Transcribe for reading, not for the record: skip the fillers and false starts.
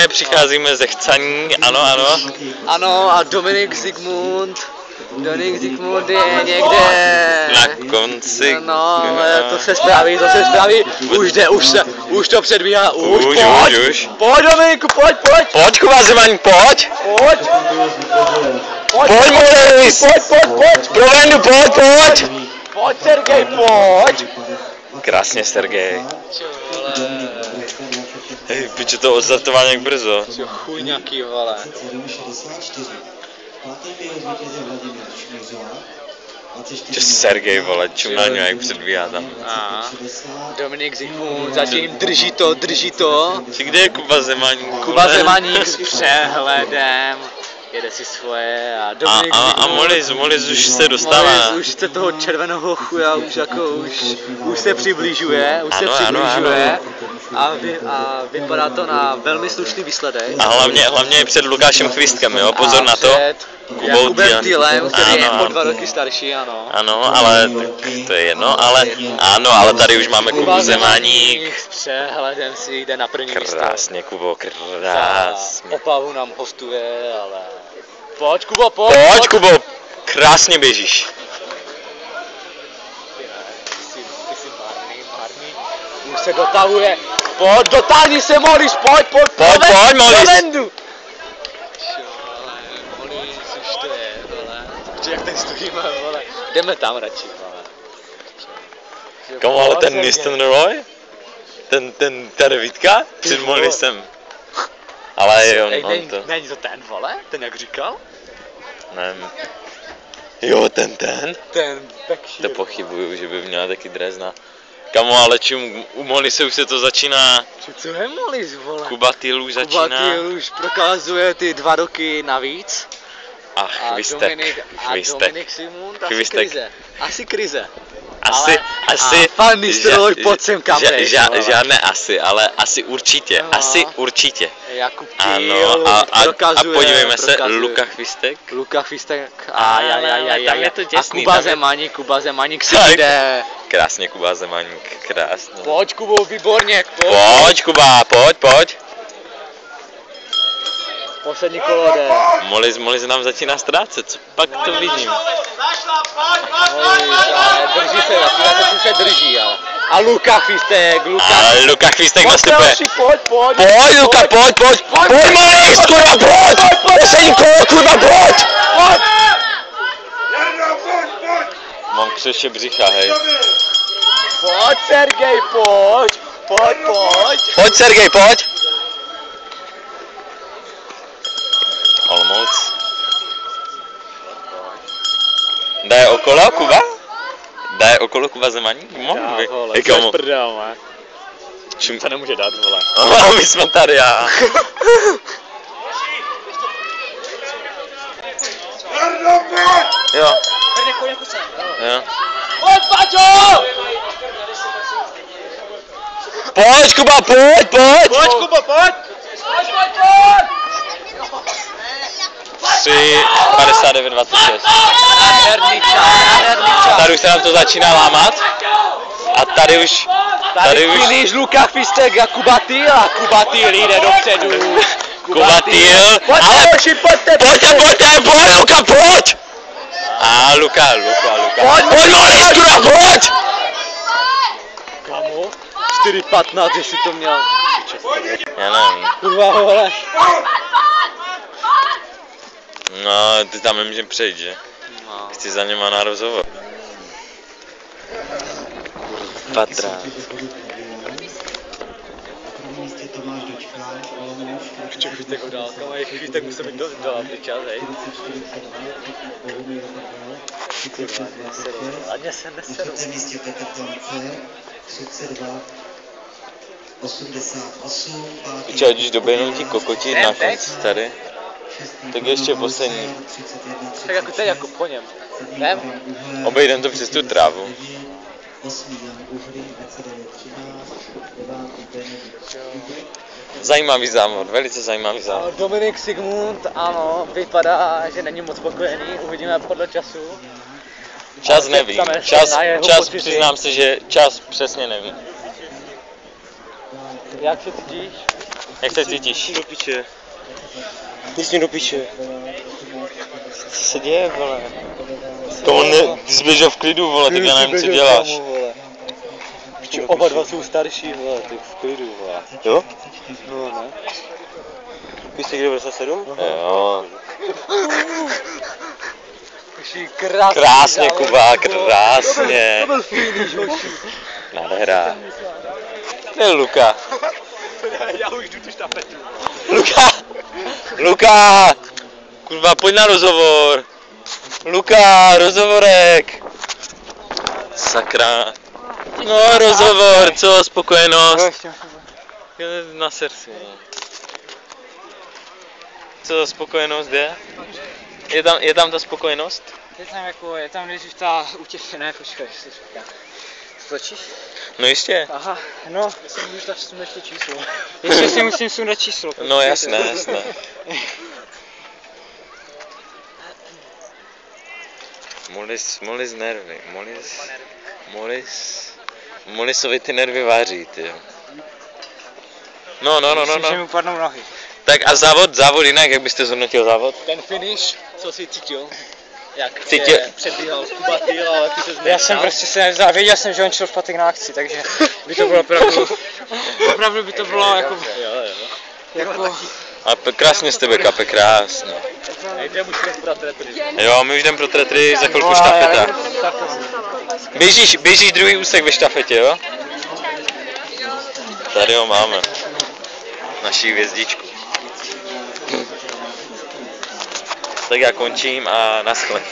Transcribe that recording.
Přicházíme ze Chcaní, ano, ano. Ano, a Dominik Zikmund je někde na konci. No, to se spraví. Už to předbíhá, už. Pojď Dominiku, pojď. Pojď Kuba Zemaník, pojď. Pojď Molis. Pojď. Provendu, pojď. Pojď Sergej, pojď. Krásně Sergej. Hej, piče, to odstartování jak brzo. Chuj nějaký, vole. Čo Sergej, vole, čumáňu, jak předbíhá tam. Dominik Zikmund zatím drží to. Či kde je Kuba Zemaník? Kuba Zemaník s přehledem. Jede si svoje a Dominik Zikmund. Molis už se dostává. Molis už se toho červeného chuja už se přibližuje. A vypadá to na velmi slušný výsledek. A hlavně je před Lukášem Chvistkem, jo, pozor na to. Jakubem Tylem, který je o 2 roky starší, ano. Ano, ale to je jedno, ale tady už máme Kubu Zemaník. S přehledem si jde na první místo. Krásně, Kubo, krásně. Opavu nám hostuje, ale... Pojď, Kubo, pojď! Pojď, Kubo, krásně běžíš. Ty jsi marný. Už se dotahuje. Pojď, dotáhni se, Molis, pojď, Molis. Už to je, vole. Jak tady stojíme, vole. Jdeme tam radši, vole. Komu, ale ten Nistelrooy? Ta devítka? Před Molisem. Ale on to... Není to ten, vole? Ten jak říkal? Nevím. Jo, ten? Ten Bekšír. To pochybuju, že by měla taky drezna. Kamo, ale u Molise už se to začíná... Co je Molis, vole? Kuba Tyl už začíná... Kuba Tyl už prokazuje ty 2 roky navíc. A Chvistek. Dominik Zikmund asi krize. Asi. Pan Nistelrooy, pojď sem kam jdeš. Žádné asi, ale asi určitě. No. Asi určitě. Jakub Tyl, a podívejme se, Luka Chvistek. Tam je to těsný. A Kuba Zemaník si jde. Krásně Kuba Zemaník, krásně. Pojď Kubo, výborně. Pojď Kuba, pojď. Poslední kolo jde. Molis nám začíná ztrácet, co pak to vidím. Drží se, taky se drží, ale. A Luka Chvistek nastupuje. Pojď, Luka, pojď, Molis, kurva, pojď! Poslední kolo, kurva, pojď! Mám křeše břicha, hej. Pojď, Sergej, pojď! Pojď, Sergej, pojď! Olmouc. Daje okolo Kuba? Daje okolo Kuba Zemaník? Mohl by. Komu? To nemůže dát, vole. My jsme tady, já. Jo. Pojď, Paťo! Pojď, Kuba, pojď! Pojď, Kuba, pojď! 3:59:26. Nádherný čas. Tady už se nám to začíná lámat. A tady už... Finish Luka Chvistek a Kuba Tyl. A Kuba Tyl jde dopředu. Kuba Tyl. Ale pojď, Luka, pojď! A Luka. Pojď, Molis, kurva, pojď! Kamo? 4:15, jestli to měl. Já nevím. Kurva, vole. No, ty tam nemůžem přejít, že? No. Chci za něma na rozhovor. Patra. Ještě Chvistek ho dál, kamo, Chvistek musel být dole čas, hej. Ladně se neseru. Piče, ať už doběhnou ti kokoti na konci tady. Tak ještě poslední. Tak jako teď, jako po něm. Jdem? Obejdem to přes tu trávu. Zajímavý závod, velice zajímavý závod. Dominik Zikmund, ano, vypadá, že není moc spokojený, uvidíme podle času. Čas nevím, čas přiznám se, že čas přesně nevím. Jak se cítíš? Jak se cítíš? Do piče. Nic mě do piče. Co se děje, vole? To ne, ty jsi běžel v klidu, vole, tak já nevím, co děláš. Oba dva jsou starší, vole, ty v klidu, vole. Jo? No, ne. Víš jsi kde 97? Jo. Krásně, Krásně, Kuba, krásně. To byl finish, hoši. Nádhera. Kde je Luka? Já už jdu tu štafetu. Luka! Luka! Kurva, pojď na rozhovor. Luka, rozhovorek. Sakra. No, rozhovor, co, spokojenost? Je na srdci. No. Co, spokojenost je? Je tam ta spokojenost? Je tam nejdřív ta ne, počkej, si říká. Stačíš? No jistě. Aha, no, jestli můžeš tak sundat to číslo. Ještě si musím sundat číslo. No jasné, jasné. Molis nervy, Molisovi ty nervy váří, ty jo. No. Myslím, že mi upadnou nohy. Tak a závod jinak, jak byste zhodnotil závod? Ten finish, co jsi cítil? Jak Cítil? předbíhal Kubatil, ale ty se změnil. Já jsem prostě se nevzal, věděl jsem, že on šel špatně na akci, takže by to bylo opravdu by to bylo jako... Jo. A krásně z tebe, Kape, krásně. Jdeme už pro tretry. Jo, my už jdeme pro tretry, za chvilku štafeta. Běžíš druhý úsek ve štafetě, jo? Tady ho máme. Naší hvězdičku. Tak já končím a naschle.